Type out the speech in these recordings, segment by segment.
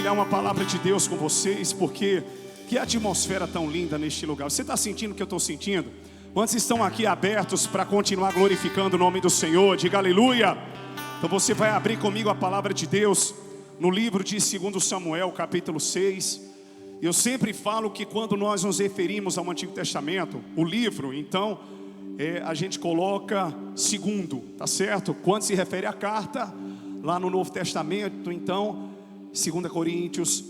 compartilhar uma palavra de Deus com vocês, porque que atmosfera tão linda neste lugar. Você está sentindo o que eu estou sentindo? Quantos estão aqui abertos para continuar glorificando o nome do Senhor? Diga aleluia. Então você vai abrir comigo a palavra de Deus no livro de 2 Samuel, capítulo 6. Eu sempre falo que quando nós nos referimos ao Antigo Testamento, o livro, então a gente coloca segundo, tá certo? Quando se refere à carta, lá no Novo Testamento, então 2 Coríntios,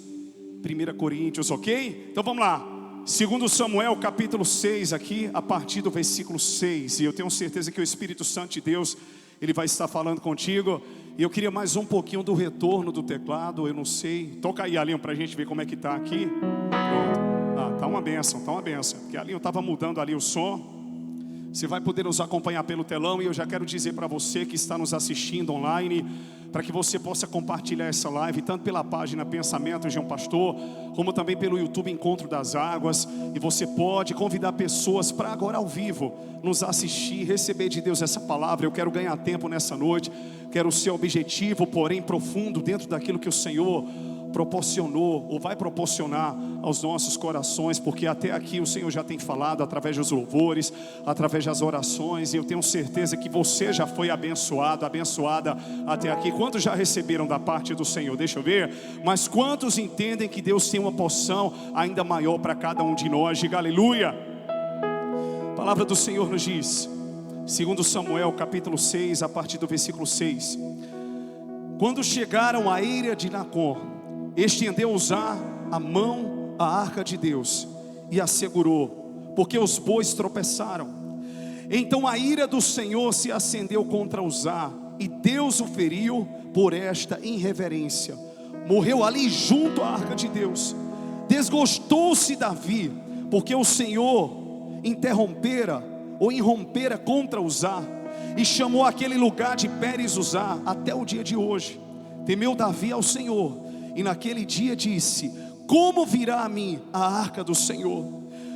1 Coríntios, ok? Então vamos lá, 2 Samuel capítulo 6 aqui, a partir do versículo 6. E eu tenho certeza que o Espírito Santo de Deus, Ele vai estar falando contigo. E eu queria mais um pouquinho do retorno do teclado, eu não sei. Toca aí, Alinho, pra gente ver como é que tá aqui. Pronto, tá uma benção, porque Alinho estava mudando ali o som. Você vai poder nos acompanhar pelo telão. E eu já quero dizer para você que está nos assistindo online, para que você possa compartilhar essa live, tanto pela página Pensamentos de um Pastor, como também pelo YouTube Encontro das Águas. E você pode convidar pessoas para agora ao vivo nos assistir, receber de Deus essa palavra. Eu quero ganhar tempo nessa noite, quero ser objetivo, porém profundo, dentro daquilo que o Senhor proporcionou ou vai proporcionar aos nossos corações, porque até aqui o Senhor já tem falado através dos louvores, através das orações, e eu tenho certeza que você já foi abençoado, abençoada até aqui. Quantos já receberam da parte do Senhor? Deixa eu ver. Mas quantos entendem que Deus tem uma porção ainda maior para cada um de nós? Diga aleluia. A palavra do Senhor nos diz, 2 Samuel capítulo 6, a partir do versículo 6: quando chegaram à eira de Nacon, estendeu Uzá a mão à arca de Deus e a segurou, porque os bois tropeçaram. Então a ira do Senhor se acendeu contra Uzá, e Deus o feriu por esta irreverência. Morreu ali junto à arca de Deus. Desgostou-se Davi, porque o Senhor irrompera contra Uzá, e chamou aquele lugar de Pérez Uzá até o dia de hoje. Temeu Davi ao Senhor, e naquele dia disse: como virá a mim a arca do Senhor?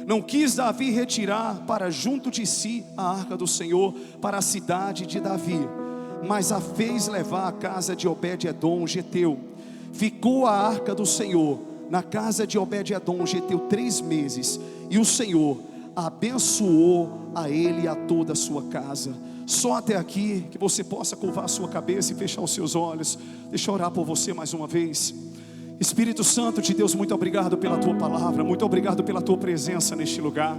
Não quis Davi retirar para junto de si a arca do Senhor para a cidade de Davi, mas a fez levar à casa de Obed-edom geteu. Ficou a arca do Senhor na casa de Obed-edom geteu 3 meses, e o Senhor abençoou a ele e a toda a sua casa. Só até aqui, que você possa curvar a sua cabeça e fechar os seus olhos. Deixa eu orar por você mais uma vez. Espírito Santo de Deus, muito obrigado pela tua palavra, muito obrigado pela tua presença neste lugar.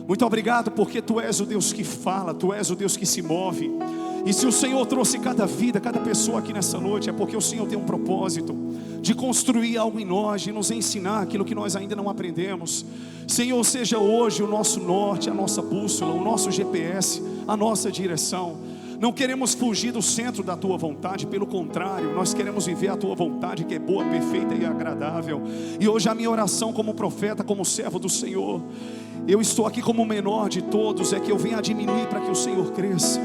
Muito obrigado porque tu és o Deus que fala, tu és o Deus que se move. E se o Senhor trouxe cada vida, cada pessoa aqui nessa noite, é porque o Senhor tem um propósito de construir algo em nós, de nos ensinar aquilo que nós ainda não aprendemos. Senhor, seja hoje o nosso norte, a nossa bússola, o nosso GPS, a nossa direção. Não queremos fugir do centro da tua vontade, pelo contrário, nós queremos viver a tua vontade, que é boa, perfeita e agradável. E hoje a minha oração como profeta, como servo do Senhor, eu estou aqui como o menor de todos, é que eu venha a diminuir para que o Senhor cresça.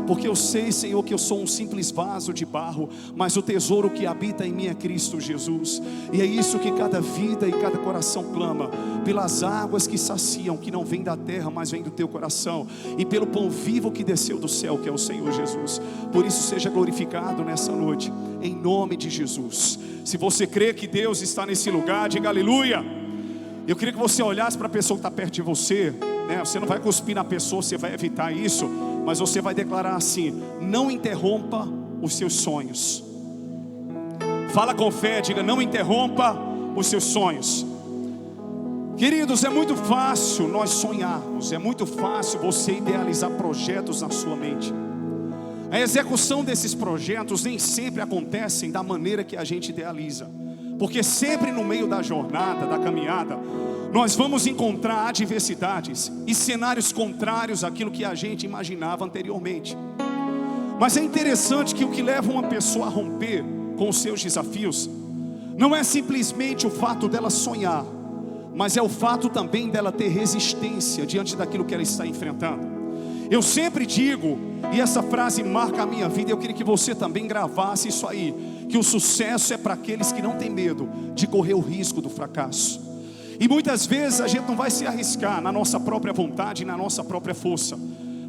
Porque eu sei, Senhor, que eu sou um simples vaso de barro, mas o tesouro que habita em mim é Cristo Jesus. E é isso que cada vida e cada coração clama, pelas águas que saciam, que não vêm da terra, mas vêm do teu coração, e pelo pão vivo que desceu do céu, que é o Senhor Jesus. Por isso seja glorificado nessa noite, em nome de Jesus. Se você crê que Deus está nesse lugar, diga aleluia. Eu queria que você olhasse para a pessoa que está perto de você, né? Você não vai cuspir na pessoa, você vai evitar isso, mas você vai declarar assim: não interrompa os seus sonhos. Fala com fé, diga: não interrompa os seus sonhos. Queridos, é muito fácil nós sonharmos, é muito fácil você idealizar projetos na sua mente. A execução desses projetos nem sempre acontecem da maneira que a gente idealiza, porque sempre no meio da jornada, da caminhada, nós vamos encontrar adversidades e cenários contrários àquilo que a gente imaginava anteriormente. Mas é interessante que o que leva uma pessoa a romper com os seus desafios não é simplesmente o fato dela sonhar, mas é o fato também dela ter resistência diante daquilo que ela está enfrentando. Eu sempre digo, e essa frase marca a minha vida, eu queria que você também gravasse isso aí, que o sucesso é para aqueles que não têm medo de correr o risco do fracasso. E muitas vezes a gente não vai se arriscar na nossa própria vontade, na nossa própria força,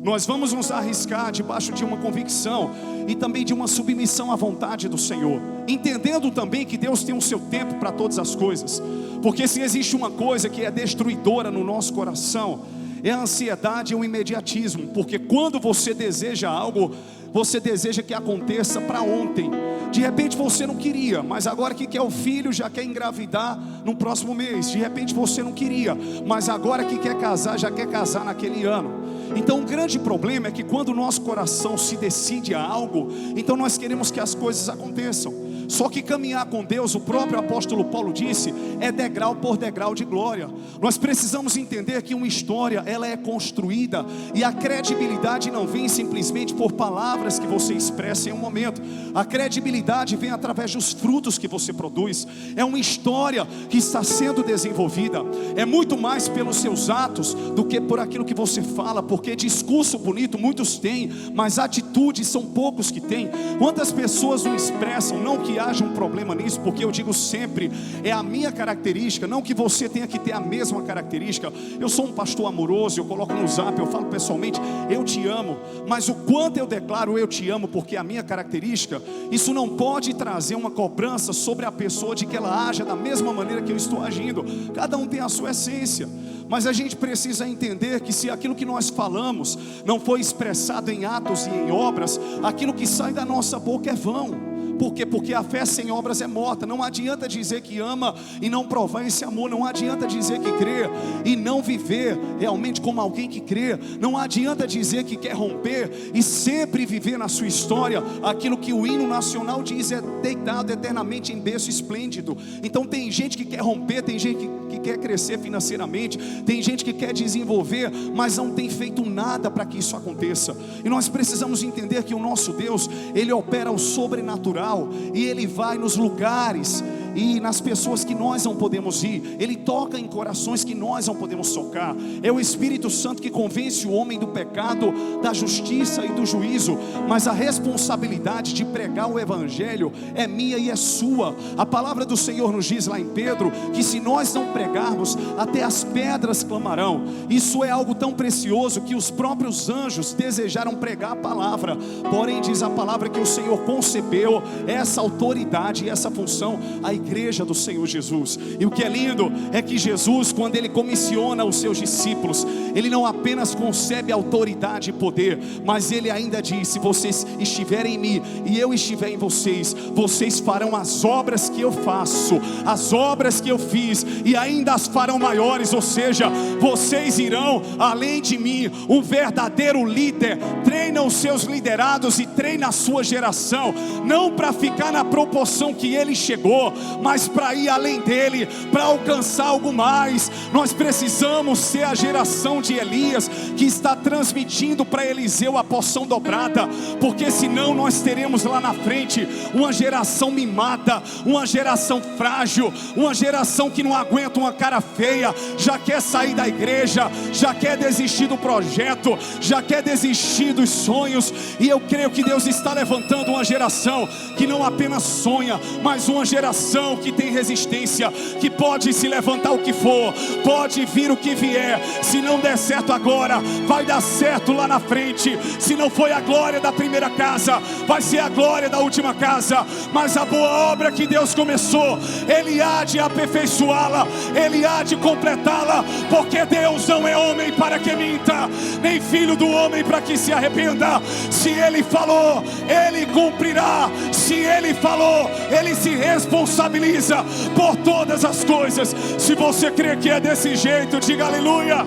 Nós vamos nos arriscar debaixo de uma convicção e também de uma submissão à vontade do Senhor, entendendo também que Deus tem o seu tempo para todas as coisas. Porque se existe uma coisa que é destruidora no nosso coração, é a ansiedade e o imediatismo. Porque quando você deseja algo, você deseja que aconteça para ontem. De repente você não queria, mas agora que quer o filho, já quer engravidar no próximo mês. De repente você não queria, mas agora que quer casar, já quer casar naquele ano. Então o grande problema é que quando o nosso coração se decide a algo, então nós queremos que as coisas aconteçam. Só que caminhar com Deus, o próprio apóstolo Paulo disse, é degrau por degrau de glória. Nós precisamos entender que uma história, ela é construída, e a credibilidade não vem simplesmente por palavras que você expressa em um momento. A credibilidade vem através dos frutos que você produz. É uma história que está sendo desenvolvida. É muito mais pelos seus atos do que por aquilo que você fala. Porque discurso bonito muitos têm, mas atitudes são poucos que têm. Quantas pessoas não expressam? Não que haja um problema nisso, porque eu digo sempre, é a minha característica, não que você tenha que ter a mesma característica. Eu sou um pastor amoroso, eu coloco no zap, eu falo pessoalmente, eu te amo. Mas o quanto eu declaro eu te amo, porque é a minha característica, isso não pode trazer uma cobrança sobre a pessoa de que ela haja da mesma maneira que eu estou agindo. Cada um tem a sua essência. Mas a gente precisa entender que se aquilo que nós falamos não foi expressado em atos e em obras, aquilo que sai da nossa boca é vão. Por quê? Porque a fé sem obras é morta. Não adianta dizer que ama e não provar esse amor. Não adianta dizer que crê e não viver realmente como alguém que crê. Não adianta dizer que quer romper e sempre viver na sua história aquilo que o hino nacional diz, é deitado eternamente em berço esplêndido. Então tem gente que quer romper, tem gente que quer crescer financeiramente, tem gente que quer desenvolver, mas não tem feito nada para que isso aconteça. E nós precisamos entender que o nosso Deus, Ele opera o sobrenatural, e Ele vai nos lugares e nas pessoas que nós não podemos ir. Ele toca em corações que nós não podemos tocar. É o Espírito Santo que convence o homem do pecado, da justiça e do juízo. Mas a responsabilidade de pregar o Evangelho é minha e é sua. A palavra do Senhor nos diz lá em Pedro, que se nós não pregarmos, até as pedras clamarão. Isso é algo tão precioso que os próprios anjos desejaram pregar a palavra. Porém diz a palavra que o Senhor concebeu essa autoridade e essa função à igreja do Senhor Jesus. E o que é lindo é que Jesus, quando Ele comissiona os seus discípulos, Ele não apenas concebe autoridade e poder, mas Ele ainda diz, se vocês estiverem em mim e eu estiver em vocês, vocês farão as obras que eu faço, as obras que eu fiz, e ainda as farão maiores. Ou seja, vocês irão além de mim. Um verdadeiro líder treina os seus liderados e treina a sua geração, não para ficar na proporção que ele chegou, mas para ir além dele, para alcançar algo mais. Nós precisamos ser a geração de Elias, que está transmitindo para Eliseu a porção dobrada, porque senão nós teremos lá na frente uma geração mimada, uma geração frágil, uma geração que não aguenta uma cara feia, já quer sair da igreja, já quer desistir do projeto, já quer desistir dos sonhos. E eu creio que Deus está levantando uma geração que não apenas sonha, mas uma geração que tem resistência, que pode se levantar o que for, pode vir o que vier. Se não der certo agora, vai dar certo lá na frente. Se não foi a glória da primeira casa, vai ser a glória da última casa. Mas a boa obra que Deus começou, Ele há de aperfeiçoá-la, Ele há de completá-la, porque Deus não é homem para que minta, nem filho do homem para que se arrependa. Se Ele falou, Ele cumprirá. Se Ele falou, Ele se responsabiliza por todas as coisas. Se você crê que é desse jeito, diga aleluia.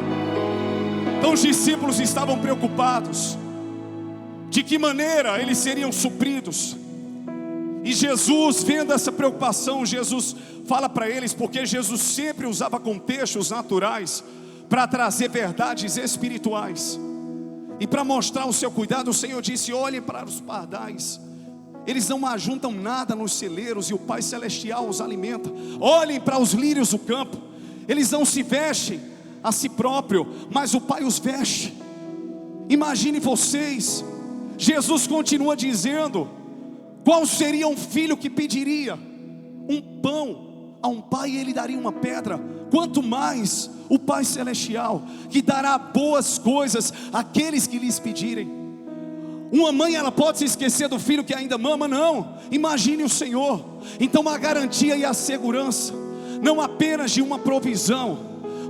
Então os discípulos estavam preocupados de que maneira eles seriam supridos. E Jesus, vendo essa preocupação, Jesus fala para eles, porque Jesus sempre usava contextos naturais para trazer verdades espirituais. E para mostrar o seu cuidado, o Senhor disse: olhem para os pardais, eles não ajuntam nada nos celeiros, e o Pai Celestial os alimenta. Olhem para os lírios do campo, eles não se vestem a si próprio, mas o Pai os veste. Imagine vocês, Jesus continua dizendo: qual seria um filho que pediria um pão a um pai ele daria uma pedra, quanto mais o Pai Celestial, que dará boas coisas àqueles que lhes pedirem. Uma mãe, ela pode se esquecer do filho que ainda mama? Não, imagine o Senhor. Então a garantia e a segurança, não apenas de uma provisão,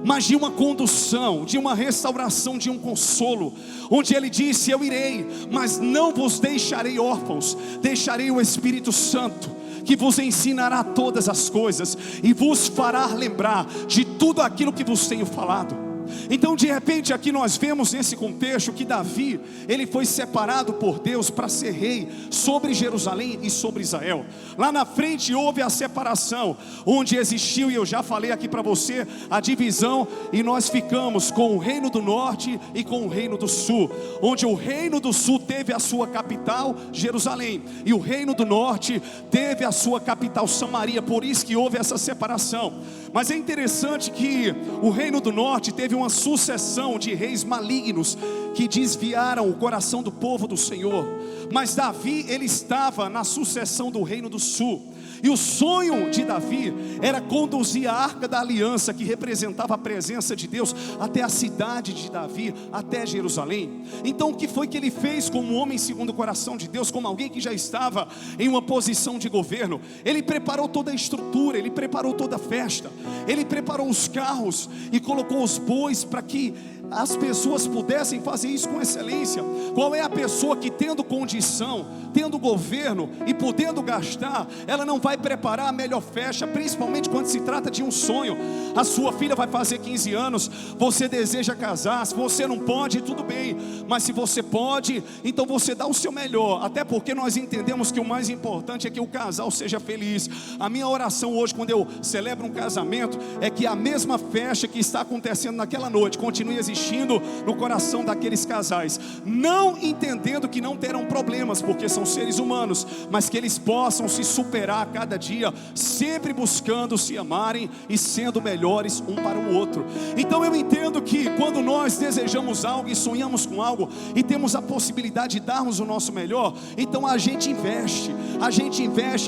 mas de uma condução, de uma restauração, de um consolo, onde Ele disse: eu irei, mas não vos deixarei órfãos, deixarei o Espírito Santo, que vos ensinará todas as coisas, e vos fará lembrar de tudo aquilo que vos tenho falado. Então de repente aqui nós vemos nesse contexto que Davi, ele foi separado por Deus para ser rei sobre Jerusalém e sobre Israel. Lá na frente houve a separação, onde existiu, e eu já falei aqui para você, a divisão, e nós ficamos com o reino do norte e com o reino do sul, onde o reino do sul teve a sua capital Jerusalém, e o reino do norte teve a sua capital Samaria. Por isso que houve essa separação. Mas é interessante que o reino do norte teve uma sucessão de reis malignos que desviaram o coração do povo do Senhor. Mas Davi, ele estava na sucessão do reino do sul. E o sonho de Davi era conduzir a arca da aliança, que representava a presença de Deus, até a cidade de Davi, até Jerusalém. Então o que foi que ele fez como homem segundo o coração de Deus, como alguém que já estava em uma posição de governo? Ele preparou toda a estrutura, ele preparou toda a festa, ele preparou os carros e colocou os bois para que as pessoas pudessem fazer isso com excelência. Qual é a pessoa que, tendo condição, tendo governo e podendo gastar, ela não vai preparar a melhor festa, principalmente quando se trata de um sonho? A sua filha vai fazer 15 anos, você deseja casar, se você não pode, tudo bem, mas se você pode, então você dá o seu melhor, até porque nós entendemos que o mais importante é que o casal seja feliz. A minha oração hoje, quando eu celebro um casamento, é que a mesma festa que está acontecendo naquela noite continue existindo no coração daqueles casais, não entendendo que não terão problemas, porque são seres humanos, mas que eles possam se superar a cada dia, sempre buscando se amarem e sendo melhores um para o outro. Então eu entendo que quando nós desejamos algo e sonhamos com algo, e temos a possibilidade de darmos o nosso melhor, então a gente investe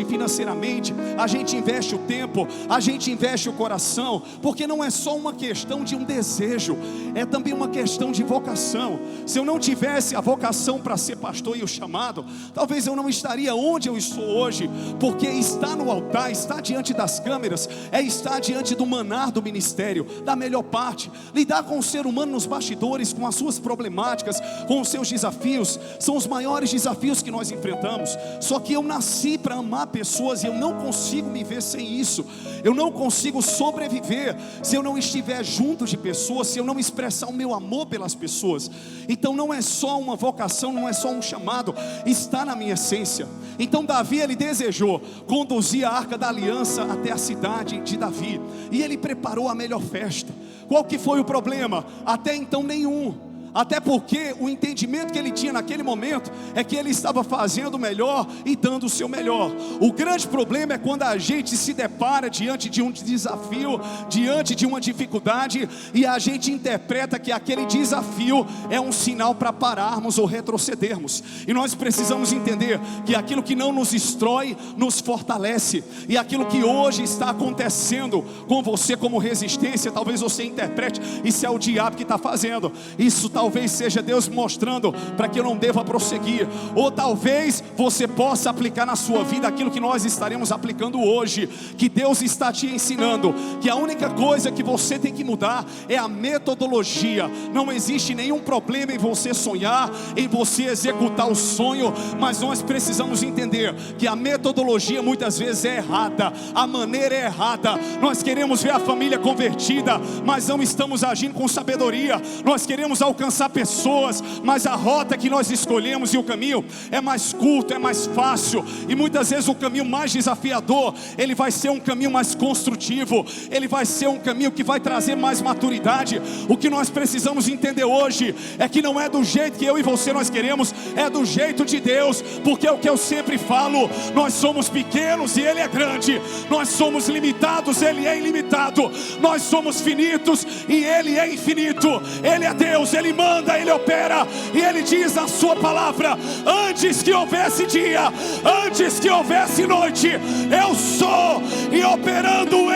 financeiramente, a gente investe o tempo, a gente investe o coração, porque não é só uma questão de um desejo, é também uma questão de vocação. Se eu não tivesse a vocação para ser pastor e o chamado, talvez eu não estaria onde eu estou hoje, porque estar no altar, estar diante das câmeras, é estar diante do manar do ministério, da melhor parte. Lidar com o ser humano nos bastidores, com as suas problemáticas, com os seus desafios, são os maiores desafios que nós enfrentamos. Só que eu nasci para amar pessoas, e eu não consigo me ver sem isso. Eu não consigo sobreviver se eu não estiver junto de pessoas, se eu não expressar o meu amor pelas pessoas. Então não é só uma vocação, não é só um chamado, está na minha essência. Então Davi, ele desejou conduzir a arca da aliança até a cidade de Davi, e ele preparou a melhor festa. Qual que foi o problema? Até então nenhum. Até porque o entendimento que ele tinha naquele momento é que ele estava fazendo o melhor e dando o seu melhor. O grande problema é quando a gente se depara diante de um desafio, diante de uma dificuldade, e a gente interpreta que aquele desafio é um sinal para pararmos ou retrocedermos. E nós precisamos entender que aquilo que não nos destrói, nos fortalece. E aquilo que hoje está acontecendo com você como resistência, talvez você interprete: isso é o diabo que está fazendo. Isso talvez seja Deus mostrando para que eu não deva prosseguir. Ou talvez você possa aplicar na sua vida aquilo que nós estaremos aplicando hoje, que Deus está te ensinando, que a única coisa que você tem que mudar é a metodologia. Não existe nenhum problema em você sonhar, em você executar o sonho, mas nós precisamos entender que a metodologia muitas vezes é errada, a maneira é errada. Nós queremos ver a família convertida, mas não estamos agindo com sabedoria. Nós queremos alcançar pessoas, mas a rota que nós escolhemos e o caminho é mais curto, é mais fácil, e muitas vezes o caminho mais desafiador, ele vai ser um caminho mais construtivo, ele vai ser um caminho que vai trazer mais maturidade. O que nós precisamos entender hoje é que não é do jeito que eu e você nós queremos, é do jeito de Deus, porque é o que eu sempre falo: nós somos pequenos e Ele é grande, nós somos limitados, Ele é ilimitado, nós somos finitos e Ele é infinito. Ele é Deus, Ele manda, Ele opera, e Ele diz na sua palavra: antes que houvesse dia, antes que houvesse noite, eu sou, e operando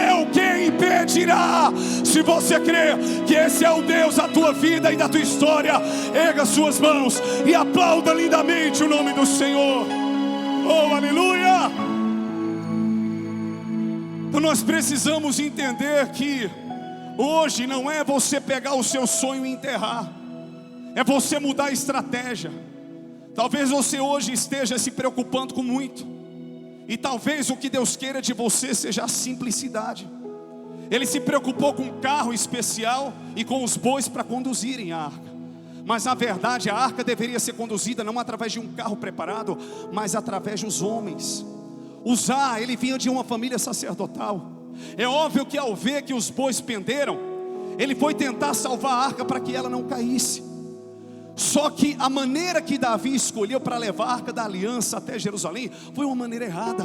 virá. Se você crê que esse é o Deus da tua vida e da tua história, erga suas mãos e aplauda lindamente o nome do Senhor. Oh, aleluia! Então nós precisamos entender que hoje não é você pegar o seu sonho e enterrar, é você mudar a estratégia. Talvez você hoje esteja se preocupando com muito, e talvez o que Deus queira de você seja a simplicidade. Ele se preocupou com um carro especial e com os bois para conduzirem a arca. Mas na verdade a arca deveria ser conduzida não através de um carro preparado, mas através dos homens. Uzá, ele vinha de uma família sacerdotal. É óbvio que ao ver que os bois penderam, ele foi tentar salvar a arca para que ela não caísse. Só que a maneira que Davi escolheu para levar a arca da aliança até Jerusalém foi uma maneira errada.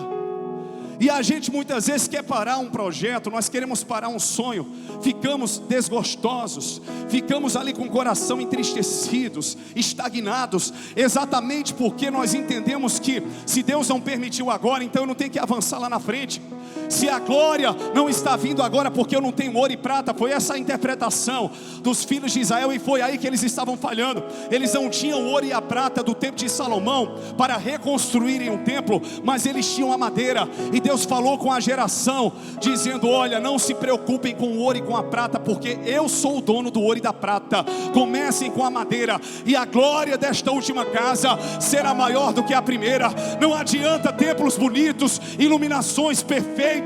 E a gente muitas vezes quer parar um projeto, nós queremos parar um sonho, ficamos desgostosos, ficamos ali com o coração entristecidos, estagnados, exatamente porque nós entendemos que se Deus não permitiu agora, então eu não tenho que avançar lá na frente. Se a glória não está vindo agora porque eu não tenho ouro e prata, foi essa a interpretação dos filhos de Israel, e foi aí que eles estavam falhando. Eles não tinham o ouro e a prata do tempo de Salomão para reconstruírem o templo, mas eles tinham a madeira. E Deus falou com a geração, dizendo: olha, não se preocupem com o ouro e com a prata, porque eu sou o dono do ouro e da prata. Comecem com a madeira, e a glória desta última casa será maior do que a primeira. Não adianta templos bonitos, iluminações perfeitas,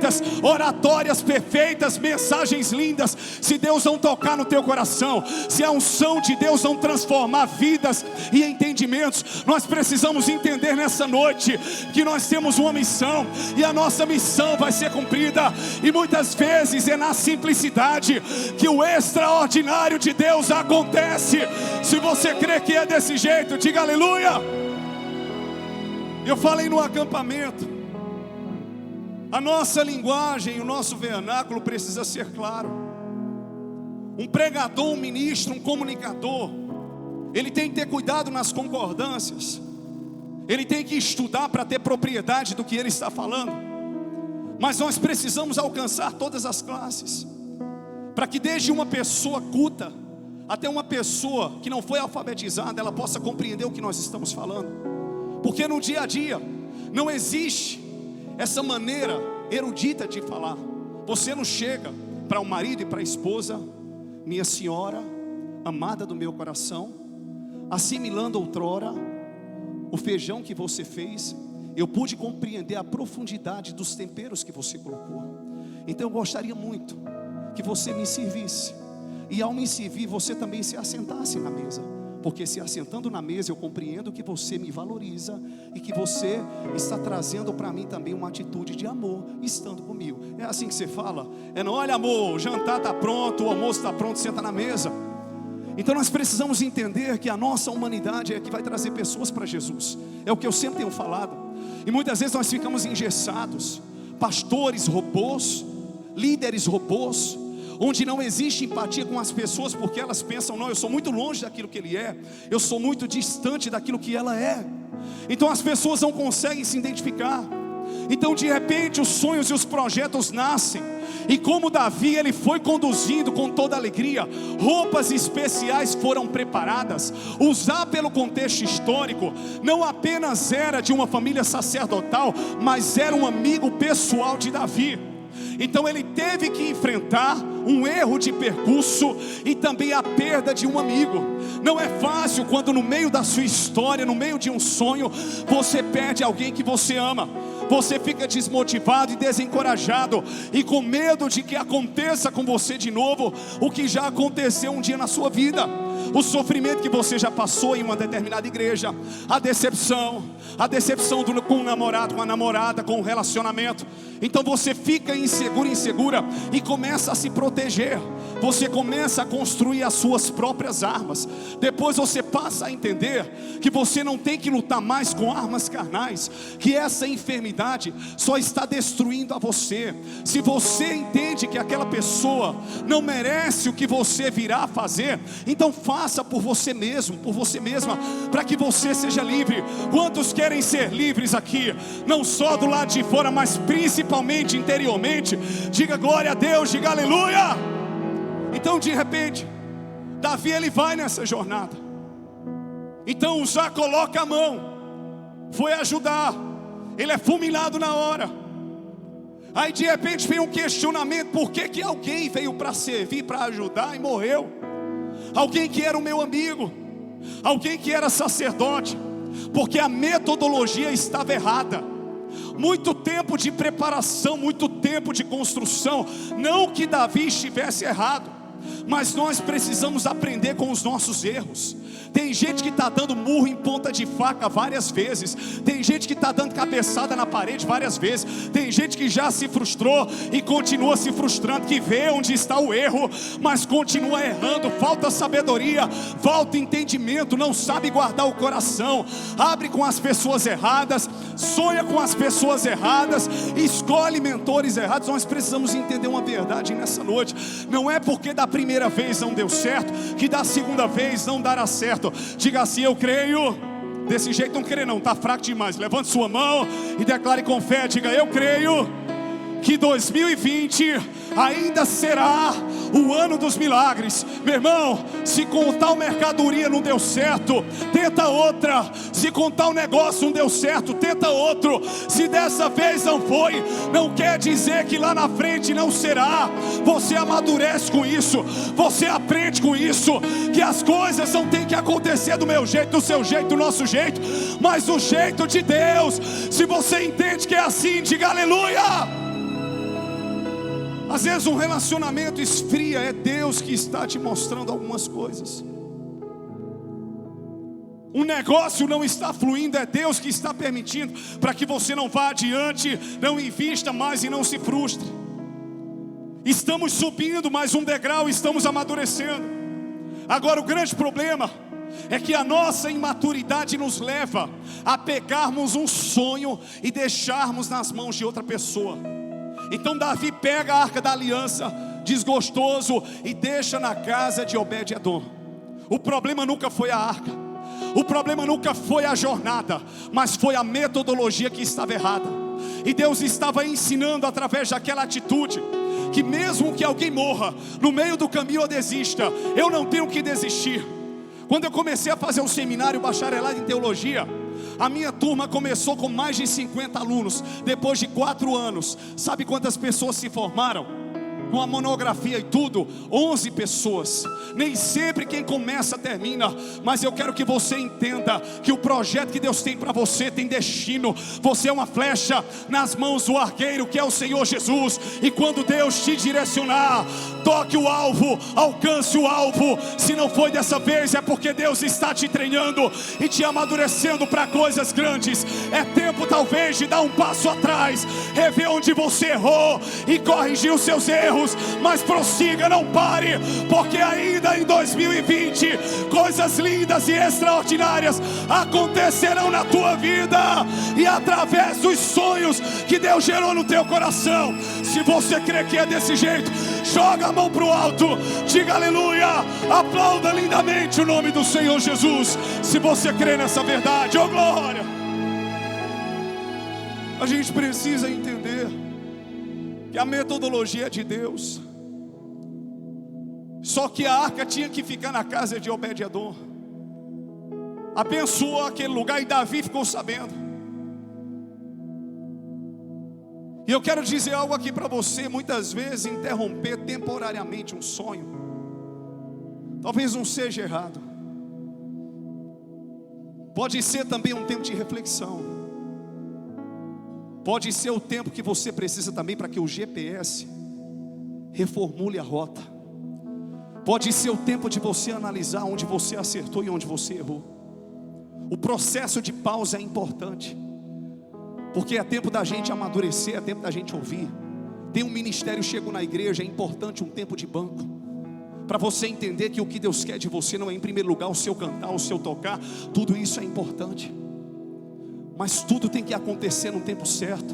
oratórias perfeitas, mensagens lindas, se Deus não tocar no teu coração, se a unção de Deus não transformar vidas e entendimentos. Nós precisamos entender nessa noite que nós temos uma missão, e a nossa missão vai ser cumprida, e muitas vezes é na simplicidade que o extraordinário de Deus acontece. Se você crê que é desse jeito, diga aleluia. Eu falei no acampamento, a nossa linguagem, o nosso vernáculo precisa ser claro. Um pregador, um ministro, um comunicador, ele tem que ter cuidado nas concordâncias, ele tem que estudar para ter propriedade do que ele está falando. Mas nós precisamos alcançar todas as classes, para que desde uma pessoa culta até uma pessoa que não foi alfabetizada, ela possa compreender o que nós estamos falando. Porque no dia a dia não existe essa maneira erudita de falar. Você não chega para o marido e para a esposa: minha senhora, amada do meu coração, assimilando outrora o feijão que você fez, eu pude compreender a profundidade dos temperos que você colocou. Então eu gostaria muito que você me servisse, e ao me servir você também se assentasse na mesa, porque se assentando na mesa eu compreendo que você me valoriza e que você está trazendo para mim também uma atitude de amor, estando comigo. É assim que você fala? É não, olha amor, o jantar está pronto, o almoço está pronto, senta na mesa. Então nós precisamos entender que a nossa humanidade é que vai trazer pessoas para Jesus. É o que eu sempre tenho falado. E muitas vezes nós ficamos engessados, pastores robôs, líderes robôs, onde não existe empatia com as pessoas, porque elas pensam: não, eu sou muito longe daquilo que ele é, eu sou muito distante daquilo que ela é. Então as pessoas não conseguem se identificar. Então de repente os sonhos e os projetos nascem, e como Davi, ele foi conduzido com toda alegria, roupas especiais foram preparadas. Uzá, pelo contexto histórico, não apenas era de uma família sacerdotal, mas era um amigo pessoal de Davi. Então ele teve que enfrentar um erro de percurso e também a perda de um amigo. Não é fácil quando no meio da sua história, no meio de um sonho, você perde alguém que você ama. Você fica desmotivado e desencorajado, e com medo de que aconteça com você de novo o que já aconteceu um dia na sua vida. O sofrimento que você já passou em uma determinada igreja, a decepção com o namorado, com a namorada, com o relacionamento. Então você fica inseguro, insegura, e começa a se proteger. você começa a construir as suas próprias armas. Depois você passa a entender que você não tem que lutar mais com armas carnais, que essa enfermidade só está destruindo a você. Se você entende que aquela pessoa não merece o que você virá a fazer, então faça por você mesmo, por você mesma, para que você seja livre. Quantos querem ser livres aqui? Não só do lado de fora, mas principalmente interiormente. Diga glória a Deus, diga aleluia. Então de repente, Davi ele vai nessa jornada. Então Uzá coloca a mão, foi ajudar, ele é fulminado na hora. Aí de repente vem um questionamento: por que alguém veio para servir, para ajudar e morreu? Alguém que era o meu amigo, alguém que era sacerdote. Porque a metodologia estava errada. Muito tempo de preparação, muito tempo de construção. Não que Davi estivesse errado, mas nós precisamos aprender com os nossos erros. Tem gente que está dando murro em ponta de faca várias vezes. Tem gente que está dando cabeçada na parede várias vezes. Tem gente que já se frustrou e continua se frustrando, que vê onde está o erro, mas continua errando. Falta sabedoria, falta entendimento, não sabe guardar o coração. Abre com as pessoas erradas, sonha com as pessoas erradas, escolhe mentores errados. Nós precisamos entender uma verdade nessa noite: não é porque da primeira vez não deu certo, que da segunda vez não dará certo. Diga assim: eu creio. Desse jeito não creio não, está fraco demais. Levante sua mão e declare com fé. Diga: eu creio que 2020 ainda será o ano dos milagres. Meu irmão, se com tal mercadoria não deu certo, tenta outra. Se com tal negócio não deu certo, tenta outro. Se dessa vez não foi, não quer dizer que lá na frente não será. Você amadurece com isso, você aprende com isso, que as coisas não tem que acontecer do meu jeito, do seu jeito, do nosso jeito, mas do jeito de Deus. Se você entende que é assim, diga aleluia. Às vezes um relacionamento esfria, é Deus que está te mostrando algumas coisas. Um negócio não está fluindo, é Deus que está permitindo, para que você não vá adiante, não invista mais e não se frustre. Estamos subindo mais um degrau, estamos amadurecendo. Agora o grande problema é que a nossa imaturidade nos leva a pegarmos um sonho e deixarmos nas mãos de outra pessoa. Então Davi pega a arca da aliança, desgostoso, e deixa na casa de Obed-edom. O problema nunca foi a arca, o problema nunca foi a jornada, mas foi a metodologia que estava errada. E Deus estava ensinando através daquela atitude, que mesmo que alguém morra no meio do caminho ou desista, eu não tenho que desistir. Quando eu comecei a fazer o seminário bacharelado em teologia, a minha turma começou com mais de 50 alunos. Depois de 4 anos, sabe quantas pessoas se formaram? Com a monografia e tudo, 11 pessoas. Nem sempre quem começa termina, mas eu quero que você entenda que o projeto que Deus tem para você tem destino. Você é uma flecha nas mãos do arqueiro, que é o Senhor Jesus. E quando Deus te direcionar, toque o alvo, alcance o alvo. Se não foi dessa vez, é porque Deus está te treinando e te amadurecendo para coisas grandes. É tempo talvez de dar um passo atrás, rever onde você errou e corrigir os seus erros. Mas prossiga, não pare, porque ainda em 2020 coisas lindas e extraordinárias acontecerão na tua vida, e através dos sonhos que Deus gerou no teu coração. Se você crê que é desse jeito, joga a mão para o alto, diga aleluia, aplauda lindamente o nome do Senhor Jesus. Se você crê nessa verdade, oh glória. A gente precisa entender que a metodologia é de Deus. Só que a arca tinha que ficar na casa de Obed-edom. Abençoou aquele lugar e Davi ficou sabendo. E eu quero dizer algo aqui para você. Muitas vezes interromper temporariamente um sonho talvez não seja errado. Pode ser também um tempo de reflexão. Pode ser o tempo que você precisa também para que o GPS reformule a rota. Pode ser o tempo de você analisar onde você acertou e onde você errou. O processo de pausa é importante, porque é tempo da gente amadurecer, é tempo da gente ouvir. Tem um ministério chego na igreja, é importante um tempo de banco. para você entender que o que Deus quer de você não é em primeiro lugar o seu cantar, o seu tocar. Tudo isso é importante, mas tudo tem que acontecer no tempo certo,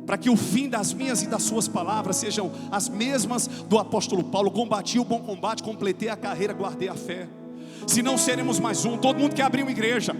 para que o fim das minhas e das suas palavras sejam as mesmas do apóstolo Paulo: combati o bom combate, completei a carreira, guardei a fé. Senão seremos mais um. Todo mundo quer abrir uma igreja,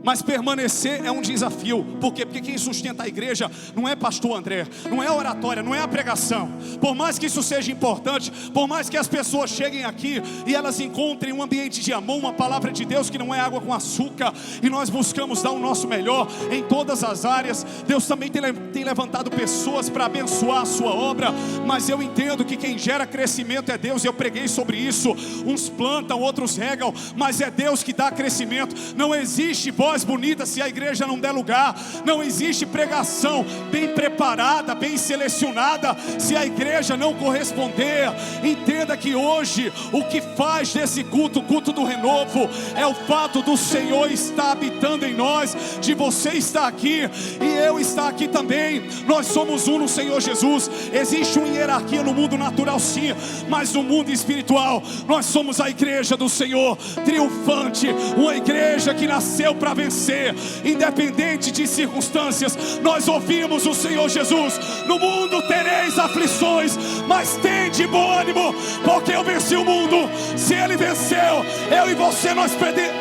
mas permanecer é um desafio. Por quê? Porque quem sustenta a igreja não é pastor André, não é a oratória, não é a pregação. Por mais que isso seja importante, por mais que as pessoas cheguem aqui e elas encontrem um ambiente de amor, uma palavra de Deus que não é água com açúcar, e nós buscamos dar o nosso melhor em todas as áreas. Deus também tem levantado pessoas para abençoar a sua obra, mas eu entendo que quem gera crescimento é Deus. Eu preguei sobre isso. Uns plantam, outros regam, mas é Deus que dá crescimento. Não existe voz bonita se a igreja não der lugar. Não existe pregação bem preparada, bem selecionada, se a igreja não corresponder. Entenda que hoje o que faz desse culto, o culto do renovo, é o fato do Senhor estar habitando em nós, de você estar aqui e eu estar aqui também. Nós somos um no Senhor Jesus. Existe uma hierarquia no mundo natural, sim, mas no mundo espiritual nós somos a igreja do Senhor, triunfante, uma igreja que nasceu para vencer, independente de circunstâncias. Nós ouvimos o Senhor Jesus: no mundo tereis aflições, mas tende bom ânimo, porque eu venci o mundo. Se Ele venceu, eu e você, nós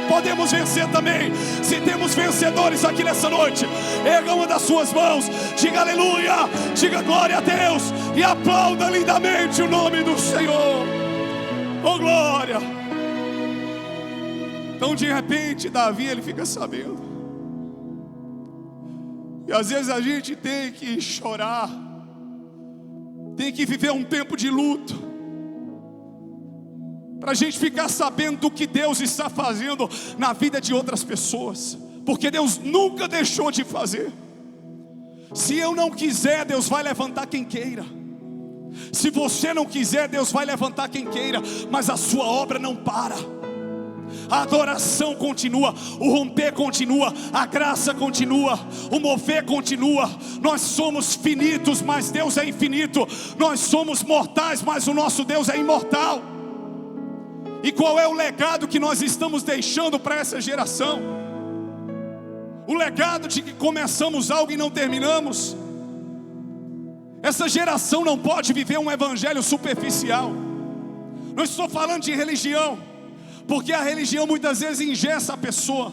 podemos vencer também. Se temos vencedores aqui nessa noite, erga uma das suas mãos, diga aleluia, diga glória a Deus e aplauda lindamente o nome do Senhor. Oh glória! Então de repente Davi, ele fica sabendo, e às vezes a gente tem que chorar, tem que viver um tempo de luto, para a gente ficar sabendo do que Deus está fazendo na vida de outras pessoas, porque Deus nunca deixou de fazer. Se eu não quiser, Deus vai levantar quem queira. Se você não quiser, Deus vai levantar quem queira, mas a sua obra não para. A adoração continua, o romper continua, a graça continua, o mover continua. Nós somos finitos, mas Deus é infinito. Nós somos mortais, mas o nosso Deus é imortal. E qual é o legado que nós estamos deixando para essa geração? O legado de que começamos algo e não terminamos. Essa geração não pode viver um evangelho superficial. Não estou falando de religião, porque a religião muitas vezes engessa a pessoa.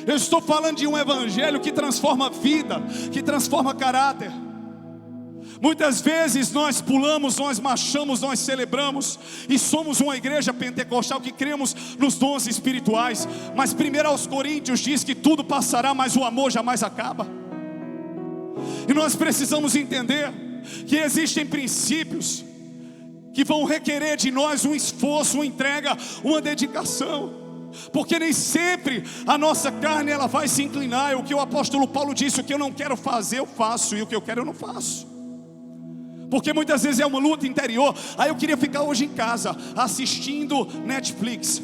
Eu estou falando de um evangelho que transforma vida, que transforma caráter. Muitas vezes nós pulamos, nós marchamos, nós celebramos, e somos uma igreja pentecostal que cremos nos dons espirituais. Mas 1 aos Coríntios diz que tudo passará, mas o amor jamais acaba. E nós precisamos entender que existem princípios que vão requerer de nós um esforço, uma entrega, uma dedicação, porque nem sempre a nossa carne ela vai se inclinar. É o que o apóstolo Paulo disse: o que eu não quero fazer eu faço, e o que eu quero eu não faço. Porque muitas vezes é uma luta interior. Aí eu queria ficar hoje em casa assistindo Netflix.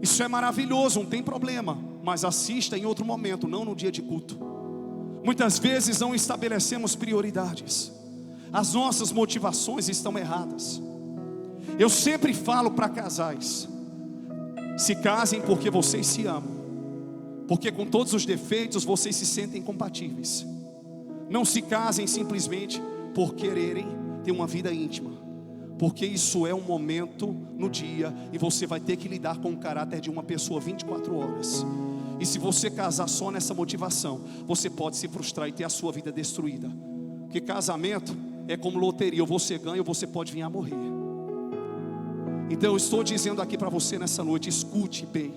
Isso é maravilhoso, não tem problema, mas assista em outro momento, não no dia de culto. Muitas vezes não estabelecemos prioridades. As nossas motivações estão erradas. Eu sempre falo para casais: se casem porque vocês se amam, porque com todos os defeitos vocês se sentem compatíveis. Não se casem simplesmente por quererem ter uma vida íntima, porque isso é um momento no dia, e você vai ter que lidar com o caráter de uma pessoa 24 horas. E se você casar só nessa motivação, você pode se frustrar e ter a sua vida destruída. Porque casamento é como loteria: ou você ganha ou você pode vir a morrer. Então eu estou dizendo aqui para você nessa noite: escute bem.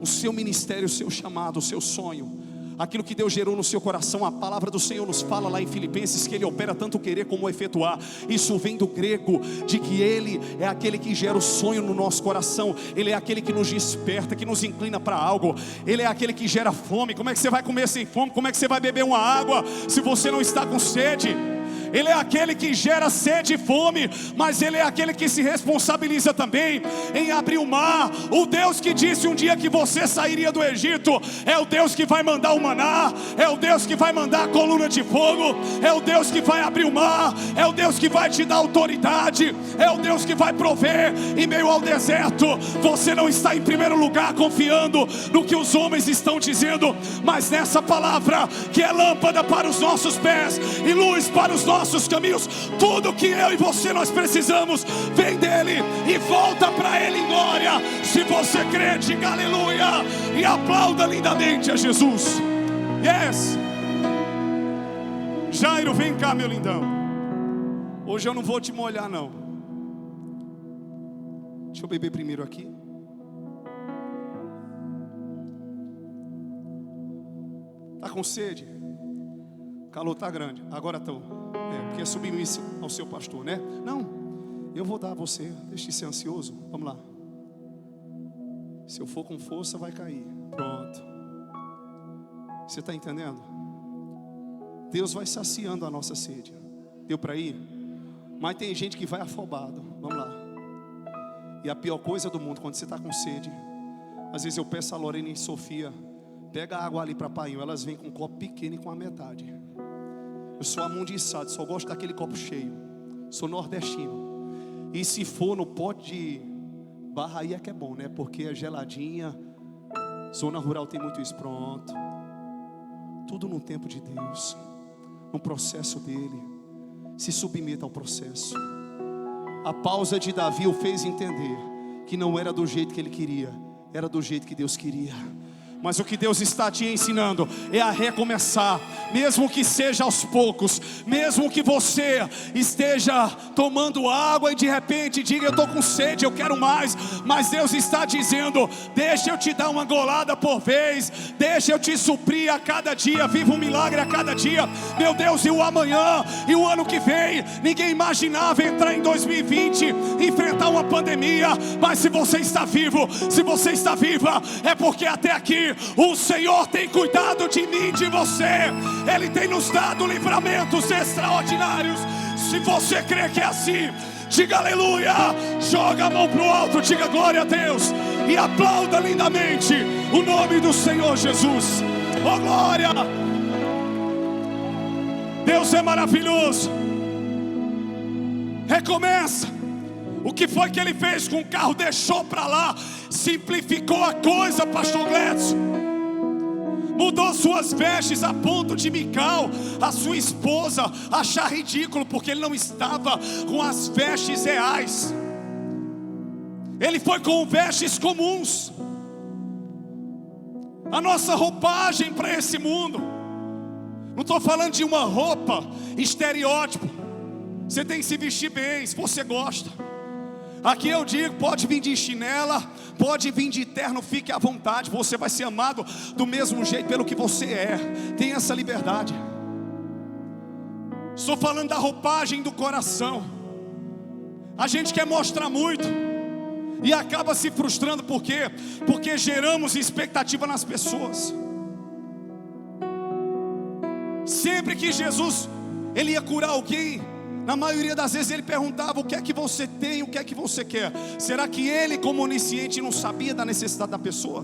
O seu ministério, o seu chamado, o seu sonho, aquilo que Deus gerou no seu coração. A palavra do Senhor nos fala lá em Filipenses que Ele opera tanto o querer como o efetuar. Isso vem do grego, de que Ele é aquele que gera o sonho no nosso coração. Ele é aquele que nos desperta, que nos inclina para algo. Ele é aquele que gera fome. Como é que você vai comer sem fome? Como é que você vai beber uma água se você não está com sede? Ele é aquele que gera sede e fome, mas Ele é aquele que se responsabiliza também em abrir o mar. O Deus que disse um dia que você sairia do Egito é o Deus que vai mandar o maná, é o Deus que vai mandar a coluna de fogo, é o Deus que vai abrir o mar, é o Deus que vai te dar autoridade, é o Deus que vai prover em meio ao deserto. Você não está em primeiro lugar confiando no que os homens estão dizendo, mas nessa palavra que é lâmpada para os nossos pés e luz para os nossos caminhos. Tudo que eu e você nós precisamos vem dele e volta para ele em glória. Se você crê, diga aleluia e aplauda lindamente a Jesus. Yes. Jairo, vem cá, meu lindão. Hoje eu não vou te molhar, não. Deixa eu beber primeiro aqui. Tá com sede? O calor tá grande. Agora estou. Porque é submisso ao seu pastor, né? Não, eu vou dar a você. Deixe de ser ansioso. Vamos lá. Se eu for com força, vai cair. Pronto. Você está entendendo? Deus vai saciando a nossa sede. Deu para ir? Mas tem gente que vai afobado. Vamos lá. E a pior coisa do mundo, quando você está com sede, às vezes eu peço a Lorena e Sofia, pega a água ali para Painho. Elas vêm com um copo pequeno e com a metade. Eu sou amundiçado, só gosto daquele copo cheio. Sou nordestino. E se for no pote de barra aí é que é bom, né? Porque é geladinha. Zona rural tem muito isso. Pronto. Tudo no tempo de Deus, no processo dele. Se submeta ao processo. A pausa de Davi o fez entender que não era do jeito que ele queria, era do jeito que Deus queria. Mas o que Deus está te ensinando é a recomeçar, mesmo que seja aos poucos, mesmo que você esteja tomando água e de repente diga: eu estou com sede, eu quero mais. Mas Deus está dizendo: deixa eu te dar uma golada por vez, deixa eu te suprir a cada dia, viva um milagre a cada dia. Meu Deus, e o amanhã, e o ano que vem, ninguém imaginava entrar em 2020, enfrentar uma pandemia. Mas se você está vivo, se você está viva, é porque até aqui o Senhor tem cuidado de mim e de você. Ele tem nos dado livramentos extraordinários. Se você crê que é assim, diga aleluia. Joga a mão para o alto, diga glória a Deus e aplauda lindamente o nome do Senhor Jesus. Oh glória! Deus é maravilhoso. Recomeça. O que foi que ele fez com o carro? Deixou para lá, simplificou a coisa, pastor Gledson. Mudou suas vestes a ponto de Mical, a sua esposa, achar ridículo, porque ele não estava com as vestes reais. Ele foi com vestes comuns. A nossa roupagem para esse mundo, não estou falando de uma roupa estereótipo. Você tem que se vestir bem, se você gosta. Aqui eu digo, pode vir de chinela, pode vir de terno, fique à vontade. Você vai ser amado do mesmo jeito pelo que você é. Tem essa liberdade. Estou falando da roupagem do coração. A gente quer mostrar muito e acaba se frustrando. Por quê? Porque geramos expectativa nas pessoas. Sempre que Jesus ele ia curar alguém, na maioria das vezes ele perguntava: o que é que você tem, o que é que você quer? Será que ele, como onisciente, não sabia da necessidade da pessoa?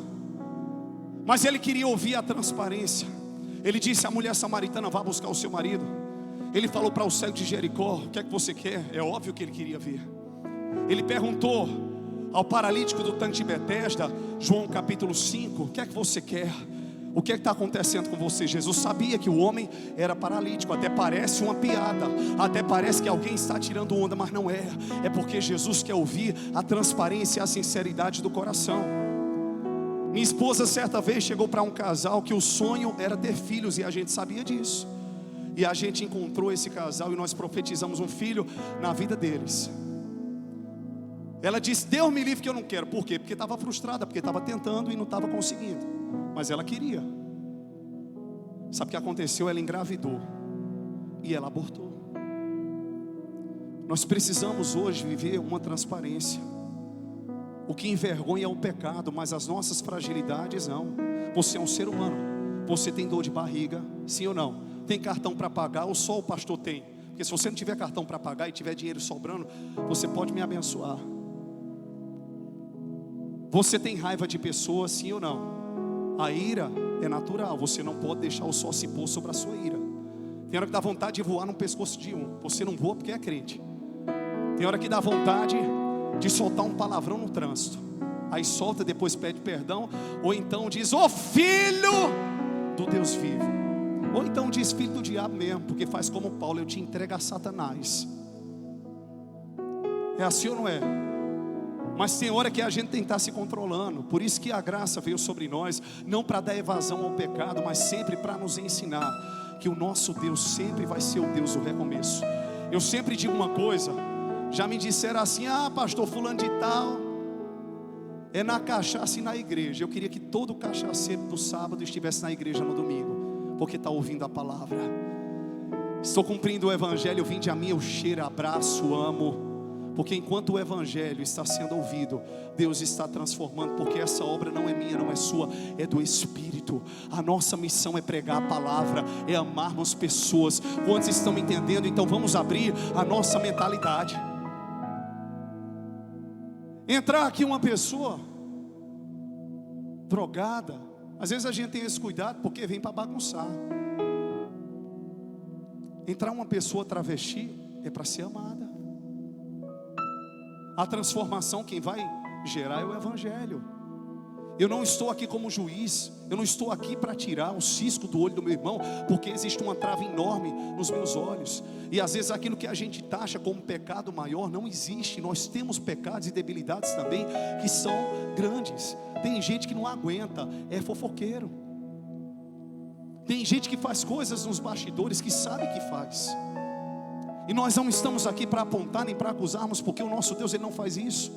Mas ele queria ouvir a transparência. Ele disse à mulher samaritana: vá buscar o seu marido. Ele falou para o cego de Jericó: o que é que você quer? É óbvio que ele queria ver. Ele perguntou ao paralítico do tanque de Betesda, João capítulo 5, o que é que você quer? O que está acontecendo com você? Jesus sabia que o homem era paralítico. Até parece uma piada, até parece que alguém está tirando onda, mas não é. É porque Jesus quer ouvir a transparência e a sinceridade do coração. Minha esposa certa vez chegou para um casal que o sonho era ter filhos, e a gente sabia disso. E a gente encontrou esse casal e nós profetizamos um filho na vida deles. Ela disse: Deus me livre que eu não quero. Por quê? Porque estava frustrada, porque estava tentando e não estava conseguindo. Mas ela queria. Sabe o que aconteceu? Ela engravidou e ela abortou. Nós precisamos hoje viver uma transparência. O que envergonha é o pecado, mas as nossas fragilidades não. Você é um ser humano. Você tem dor de barriga, sim ou não? Tem cartão para pagar ou só o pastor tem? Porque Porque se você não tiver cartão para pagar e tiver dinheiro sobrando, você pode me abençoar. Você tem raiva de pessoas, sim ou não? A ira é natural, você não pode deixar o sol se pôr sobre a sua ira. Tem hora que dá vontade de voar no pescoço de um, você não voa porque é crente. Tem hora que dá vontade de soltar um palavrão no trânsito, aí solta, depois pede perdão, ou então diz: ô filho do Deus vivo, ou então diz filho do diabo mesmo, porque faz como Paulo: eu te entrego a Satanás. É assim ou não é? Mas tem hora que a gente tem que estar se controlando. Por isso que a graça veio sobre nós, não para dar evasão ao pecado, mas sempre para nos ensinar que o nosso Deus sempre vai ser o Deus do recomeço. Eu sempre digo uma coisa, já me disseram assim: ah, pastor, fulano de tal é na cachaça e na igreja. Eu queria que todo cachaceiro do sábado estivesse na igreja no domingo, porque está ouvindo a palavra. Estou cumprindo o evangelho, vinde a mim, eu cheiro, abraço, amo. Porque enquanto o evangelho está sendo ouvido, Deus está transformando. Porque essa obra não é minha, não é sua, é do Espírito. A nossa missão é pregar a palavra, é amarmos pessoas. Quantos estão me entendendo? Então vamos abrir a nossa mentalidade. Entrar aqui uma pessoa drogada, às vezes a gente tem esse cuidado porque vem para bagunçar. Entrar uma pessoa travesti é para ser amada. A transformação quem vai gerar é o evangelho. Eu não estou aqui como juiz, eu não estou aqui para tirar o cisco do olho do meu irmão, porque existe uma trava enorme nos meus olhos. E às vezes aquilo que a gente taxa como pecado maior não existe. Nós temos pecados e debilidades também que são grandes. Tem gente que não aguenta, é fofoqueiro. Tem gente que faz coisas nos bastidores que sabe que faz. E nós não estamos aqui para apontar nem para acusarmos, porque o nosso Deus, Ele não faz isso.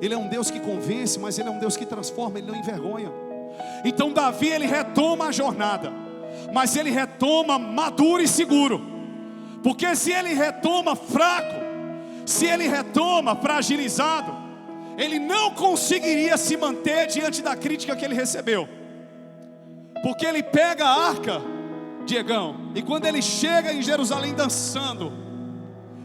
Ele é um Deus que convence, mas Ele é um Deus que transforma, Ele não envergonha. Então Davi, ele retoma a jornada, mas ele retoma maduro e seguro. Porque se ele retoma fraco, se ele retoma fragilizado, ele não conseguiria se manter diante da crítica que ele recebeu. Porque ele pega a arca, Diegão, e quando ele chega em Jerusalém dançando,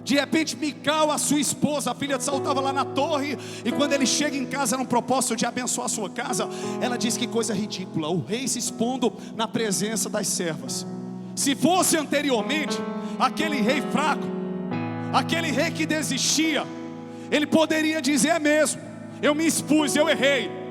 de repente Mical, a sua esposa, a filha de Saul, estava lá na torre. E quando ele chega em casa num propósito de abençoar a sua casa, ela diz: que coisa ridícula, o rei se expondo na presença das servas. Se fosse anteriormente, aquele rei fraco, aquele rei que desistia, ele poderia dizer: é mesmo, eu me expus, eu errei.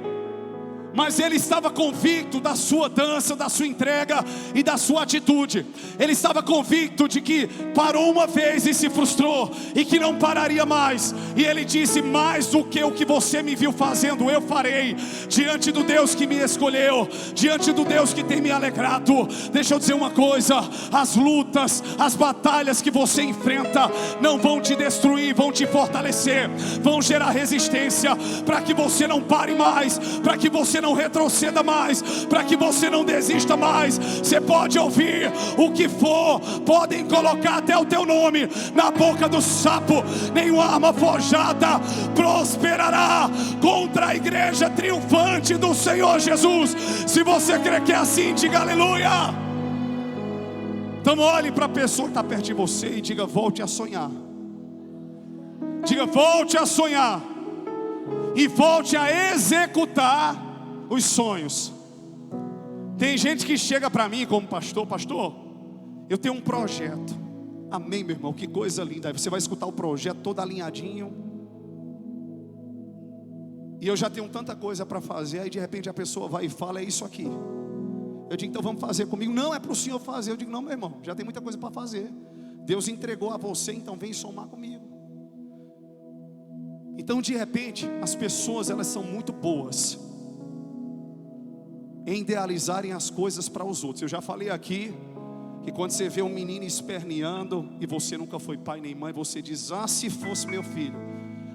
Mas ele estava convicto da sua dança, da sua entrega e da sua atitude. Ele estava convicto de que parou uma vez e se frustrou, e que não pararia mais. E ele disse: mais do que o que você me viu fazendo, eu farei. Diante do Deus que me escolheu, diante do Deus que tem me alegrado. Deixa eu dizer uma coisa: as lutas, as batalhas que você enfrenta não vão te destruir, vão te fortalecer, vão gerar resistência, para que você não pare mais, para que você não retroceda mais, para que você não desista mais. Você pode ouvir o que for, podem colocar até o teu nome na boca do sapo, nenhuma arma forjada prosperará contra a igreja triunfante do Senhor Jesus. Se você crê que é assim, diga aleluia. Então olhe para a pessoa que está perto de você e diga: volte a sonhar. Diga: volte a sonhar e volte a executar os sonhos. Tem gente que chega para mim como pastor: pastor, eu tenho um projeto. Amém, meu irmão, que coisa linda. Aí você vai escutar o projeto todo alinhadinho, e eu já tenho tanta coisa para fazer. Aí de repente a pessoa vai e fala: é isso aqui. Eu digo: então vamos fazer comigo. Não, é para o senhor fazer. Eu digo: não, meu irmão, já tem muita coisa para fazer. Deus entregou a você, então vem somar comigo. Então de repente as pessoas, elas são muito boas em idealizarem as coisas para os outros. Eu já falei aqui que quando você vê um menino esperneando e você nunca foi pai nem mãe, você diz: ah, se fosse meu filho.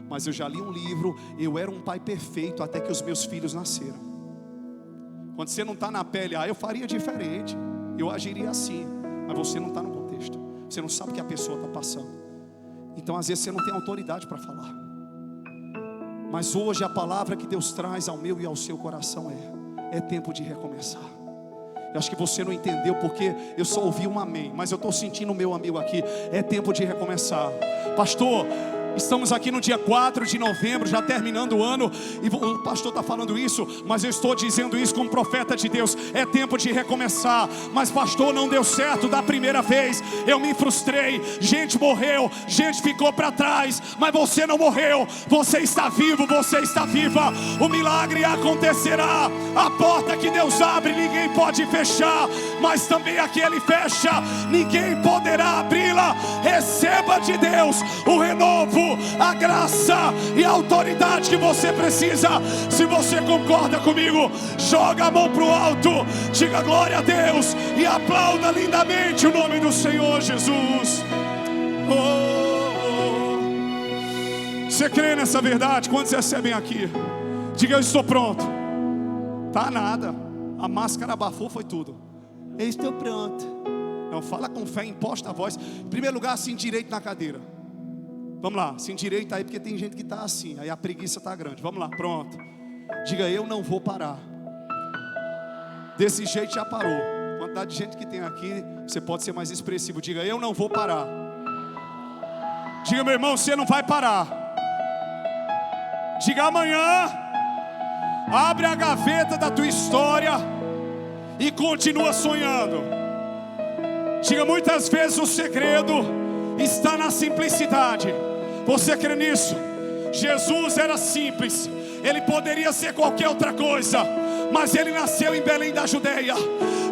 Mas eu já li um livro, eu era um pai perfeito até que os meus filhos nasceram. Quando você não está na pele, eu faria diferente, eu agiria assim. Mas você não está no contexto, você não sabe o que a pessoa está passando. Então às vezes você não tem autoridade para falar. Mas hoje a palavra que Deus traz ao meu e ao seu coração é tempo de recomeçar. Eu acho que você não entendeu porque eu só ouvi um amém, mas eu estou sentindo o meu amigo aqui. É tempo de recomeçar. Pastor, estamos aqui no dia 4 de novembro, já terminando o ano, e o pastor está falando isso, mas eu estou dizendo isso como profeta de Deus. É tempo de recomeçar. Mas pastor, não deu certo da primeira vez, eu me frustrei, gente morreu, gente ficou para trás, mas você não morreu, você está vivo, você está viva. O milagre acontecerá. A porta que Deus abre, ninguém pode fechar, mas também a que Ele fecha, ninguém poderá abri-la. Receba de Deus o renovo, a graça e a autoridade que você precisa. Se você concorda comigo, joga a mão para o alto, diga glória a Deus e aplauda lindamente o nome do Senhor Jesus. Você crê nessa verdade? Quantos recebem aqui? Diga: eu estou pronto. Tá nada, a máscara abafou, foi tudo. Eu estou pronto. Não, fala com fé, imposta a voz. Em primeiro lugar, assim direito na cadeira. Vamos lá, se endireita aí, porque tem gente que está assim, aí a preguiça está grande. Vamos lá, pronto. Diga: eu não vou parar. Desse jeito já parou. Quantidade de gente que tem aqui, você pode ser mais expressivo. Diga: eu não vou parar. Diga: meu irmão, você não vai parar. Diga: amanhã, abre a gaveta da tua história e continua sonhando. Diga: muitas vezes o segredo está na simplicidade. Você crê nisso? Jesus era simples. Ele poderia ser qualquer outra coisa, mas Ele nasceu em Belém da Judeia.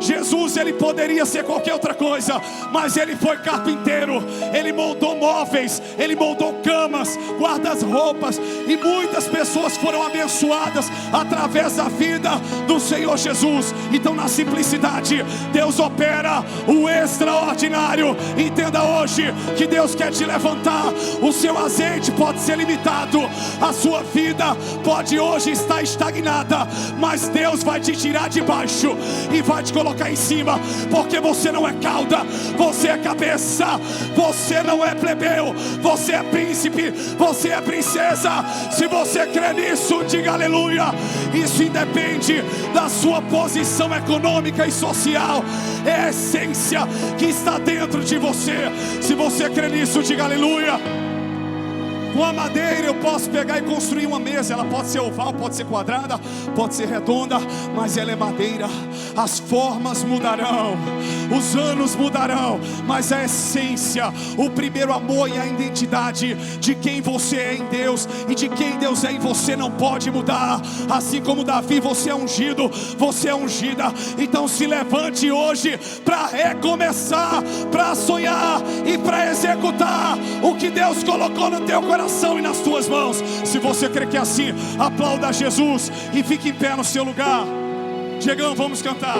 Jesus, Ele poderia ser qualquer outra coisa, mas Ele foi carpinteiro. Ele moldou móveis, Ele moldou camas, guarda-roupas, e muitas pessoas foram abençoadas através da vida do Senhor Jesus. Então, na simplicidade, Deus opera o extraordinário. Entenda hoje que Deus quer te levantar. O seu azeite pode ser limitado, a sua vida pode hoje estar estagnada, mas Deus vai te tirar de baixo e vai te colocar em cima, porque você não é cauda, você é cabeça. Você não é plebeu, você é príncipe, você é princesa. Se você crê nisso, diga aleluia. Isso independe da sua posição econômica e social, é a essência que está dentro de você. Se você crê nisso, diga aleluia. Com a madeira eu posso pegar e construir uma mesa. Ela pode ser oval, pode ser quadrada, pode ser redonda, mas ela é madeira. As formas mudarão, os anos mudarão, mas a essência, o primeiro amor e a identidade de quem você é em Deus e de quem Deus é em você não pode mudar. Assim como Davi, você é ungido, você é ungida. Então se levante hoje para recomeçar, para sonhar e para executar o que Deus colocou no teu coração e nas tuas mãos. Se você crê que é assim, aplauda Jesus e fique em pé no seu lugar. Diegão, vamos cantar.